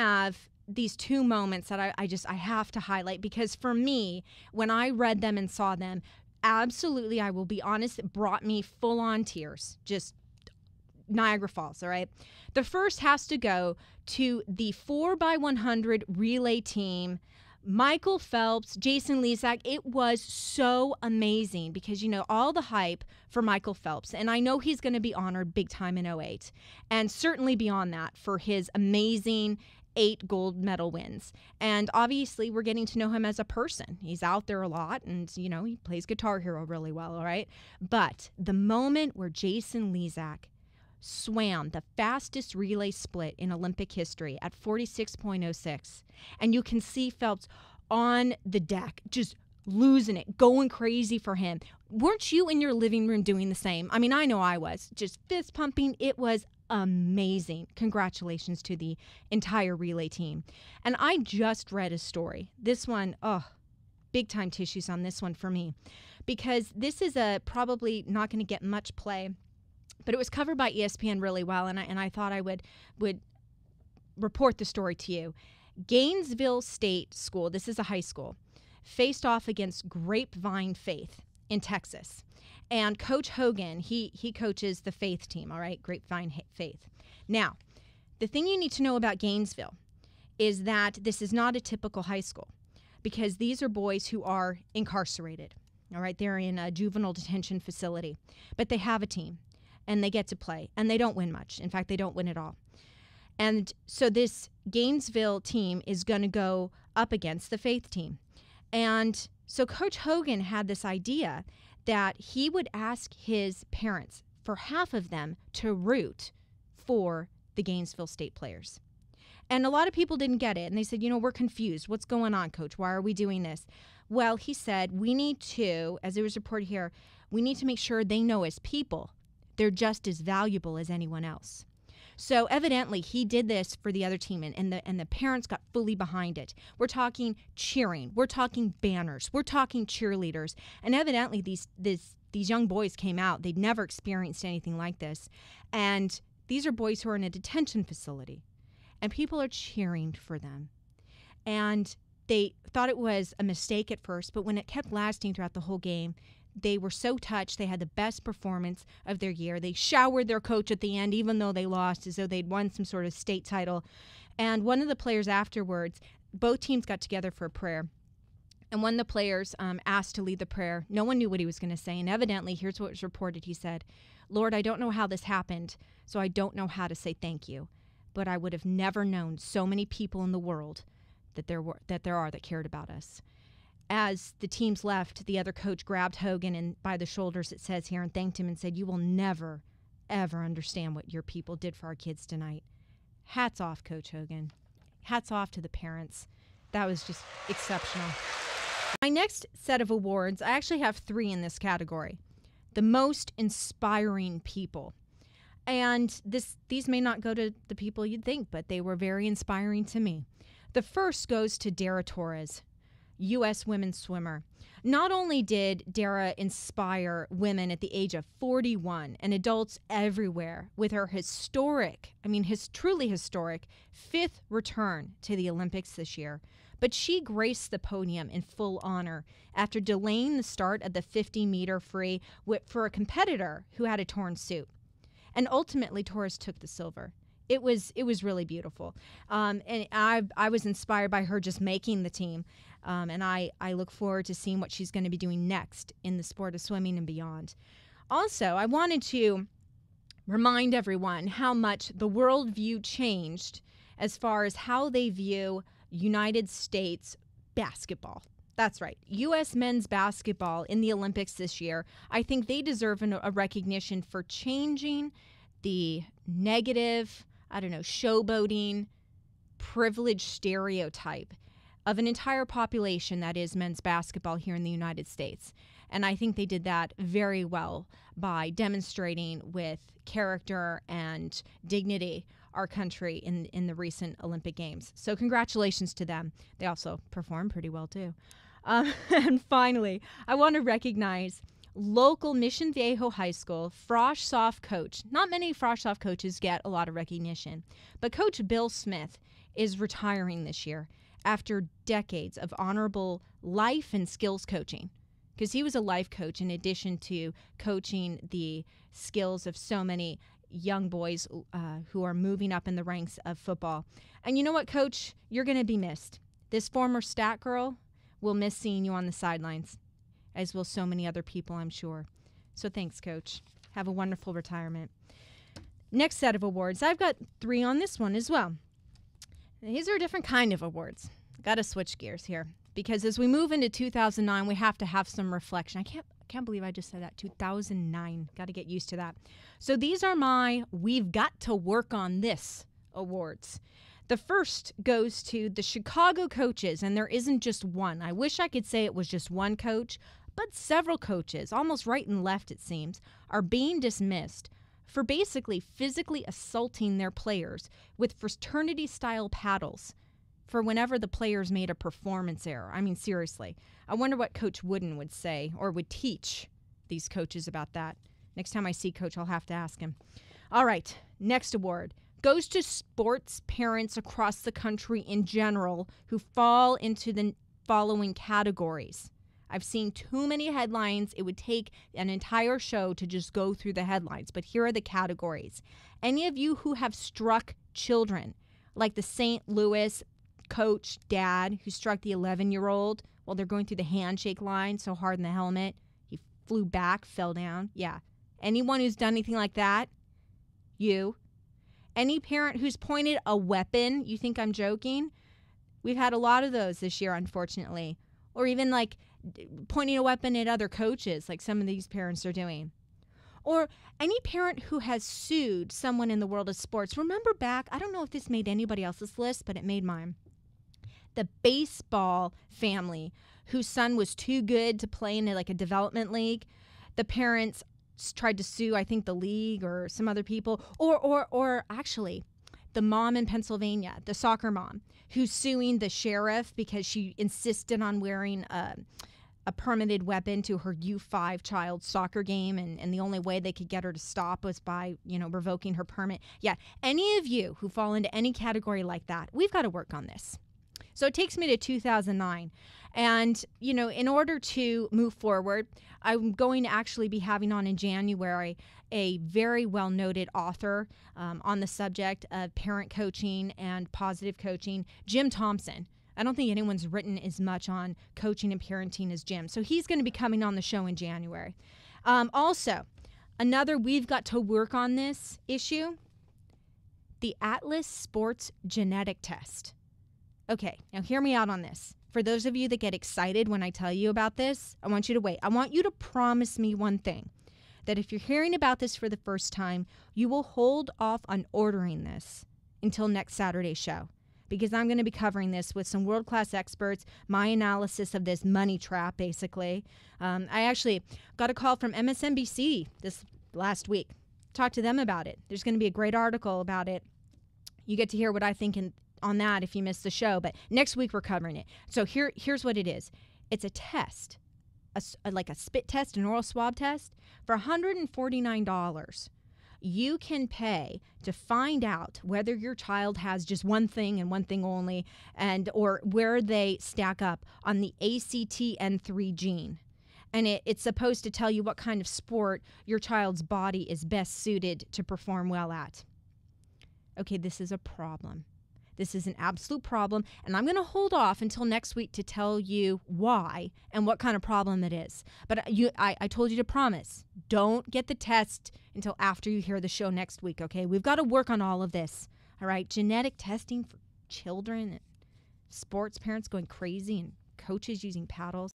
have these two moments that I have to highlight, because for me, when I read them and saw them, absolutely, I will be honest, it brought me full on tears, just Niagara Falls, all right? The first has to go to the 4x100 relay team. Michael Phelps, Jason Lezak. It was so amazing because, all the hype for Michael Phelps, and I know he's going to be honored big time in '08, and certainly beyond that for his amazing 8 gold medal wins. And obviously we're getting to know him as a person. He's out there a lot, and he plays Guitar Hero really well, all right? But the moment where Jason Lezak swam the fastest relay split in Olympic history at 46.06. And you can see Phelps on the deck, just losing it, going crazy for him. Weren't you in your living room doing the same? I mean, I know I was, just fist pumping. It was amazing. Congratulations to the entire relay team. And I just read a story. This one, big time tissues on this one for me, because this is probably not going to get much play, but it was covered by ESPN really well, and I thought I would report the story to you. Gainesville State School, this is a high school, faced off against Grapevine Faith in Texas. And Coach Hogan, he coaches the Faith team, all right, Grapevine Faith. Now, the thing you need to know about Gainesville is that this is not a typical high school, because these are boys who are incarcerated, all right? They're in a juvenile detention facility, but they have a team. And they get to play, and they don't win much. In fact, they don't win at all. And so this Gainesville team is going to go up against the Faith team. And so Coach Hogan had this idea that he would ask his parents for half of them to root for the Gainesville State players. And a lot of people didn't get it, and they said, we're confused. What's going on, Coach? Why are we doing this? Well, he said, we need to, as it was reported here, we need to make sure they know as people they're just as valuable as anyone else. So evidently he did this for the other team, and the parents got fully behind it. We're talking cheering, we're talking banners, we're talking cheerleaders, and evidently these young boys came out. They'd never experienced anything like this, and these are boys who are in a detention facility, and people are cheering for them. And they thought it was a mistake at first, but when it kept lasting throughout the whole game, they were so touched. They had the best performance of their year. They showered their coach at the end, even though they lost, as though they'd won some sort of state title. And one of the players afterwards, both teams got together for a prayer. And one of the players asked to lead the prayer. No one knew what he was going to say. And evidently, here's what was reported. He said, "Lord, I don't know how this happened, so I don't know how to say thank you. But I would have never known so many people in the world that there are that cared about us." As the teams left, the other coach grabbed Hogan and by the shoulders, it says here, and thanked him and said, "You will never, ever understand what your people did for our kids tonight." Hats off, Coach Hogan. Hats off to the parents. That was just exceptional. My next set of awards, I actually have 3 in this category. The most inspiring people. And these may not go to the people you'd think, but they were very inspiring to me. The first goes to Dara Torres, U.S. women's swimmer. Not only did Dara inspire women at the age of 41 and adults everywhere with her truly historic 5th return to the Olympics this year, but she graced the podium in full honor after delaying the start of the 50-meter free for a competitor who had a torn suit. And ultimately, Torres took the silver. It was really beautiful. And I was inspired by her just making the team. And I look forward to seeing what she's going to be doing next in the sport of swimming and beyond. Also, I wanted to remind everyone how much the worldview changed as far as how they view United States basketball. That's right. U.S. men's basketball in the Olympics this year. I think they deserve a recognition for changing the negative, showboating, privileged stereotype of an entire population that is men's basketball here in the United States. And I think they did that very well by demonstrating with character and dignity our country in the recent Olympic Games. So congratulations to them. They also performed pretty well too. And finally, I want to recognize local Mission Viejo High School Frosh Soft coach. Not many Frosh Soft coaches get a lot of recognition, but Coach Bill Smith is retiring this year after decades of honorable life and skills coaching. Because he was a life coach in addition to coaching the skills of so many young boys who are moving up in the ranks of football. And you know what, Coach? You're going to be missed. This former stat girl will miss seeing you on the sidelines, as will so many other people, I'm sure. So thanks, Coach. Have a wonderful retirement. Next set of awards. I've got 3 on this one as well. These are a different kind of awards. Got to switch gears here, because as we move into 2009, we have to have some reflection. I can't believe I just said that. 2009. Got to get used to that. So these are my We've Got to Work on This awards. The first goes to the Chicago coaches, and there isn't just one. I wish I could say it was just one coach, but several coaches, almost right and left it seems, are being dismissed for basically physically assaulting their players with fraternity-style paddles for whenever the players made a performance error. I mean, seriously. I wonder what Coach Wooden would say or would teach these coaches about that. Next time I see Coach, I'll have to ask him. All right, next award goes to sports parents across the country in general who fall into the following categories. I've seen too many headlines. It would take an entire show to just go through the headlines, but here are the categories. Any of you who have struck children, like the St. Louis coach dad who struck the 11-year-old while they're going through the handshake line so hard in the helmet, he flew back, fell down. Yeah. Anyone who's done anything like that? You. Any parent who's pointed a weapon, you think I'm joking? We've had a lot of those this year, unfortunately. Or even like pointing a weapon at other coaches, like some of these parents are doing. Or any parent who has sued someone in the world of sports. Remember back, I don't know if this made anybody else's list, but it made mine. The baseball family whose son was too good to play in like a development league. The parents tried to sue, I think, the league or some other people. Or actually, the mom in Pennsylvania, the soccer mom, who's suing the sheriff because she insisted on wearing a permitted weapon to her U5 child's soccer game, and the only way they could get her to stop was by, revoking her permit. Yeah, any of you who fall into any category like that, we've got to work on this. So it takes me to 2009. And, in order to move forward, I'm going to actually be having on in January a very well-noted author on the subject of parent coaching and positive coaching, Jim Thompson. I don't think anyone's written as much on coaching and parenting as Jim. So he's going to be coming on the show in January. Also, another We've Got to Work on This issue, the Atlas Sports Genetic Test. Okay, now hear me out on this. For those of you that get excited when I tell you about this, I want you to wait. I want you to promise me one thing, that if you're hearing about this for the first time, you will hold off on ordering this until next Saturday's show, because I'm going to be covering this with some world-class experts, my analysis of this money trap, basically. I actually got a call from MSNBC this last week. Talked to them about it. There's going to be a great article about it. You get to hear what I think on that if you missed the show, but next week we're covering it. So here's what it is. It's a test, like a spit test, an oral swab test, for $149. You can pay to find out whether your child has just one thing and one thing only, or where they stack up on the ACTN3 gene. And it's supposed to tell you what kind of sport your child's body is best suited to perform well at. Okay, this is a problem. This is an absolute problem, and I'm going to hold off until next week to tell you why and what kind of problem it is. But I told you to promise, don't get the test until after you hear the show next week, okay? We've got to work on all of this, all right? Genetic testing for children, and sports parents going crazy, and coaches using paddles.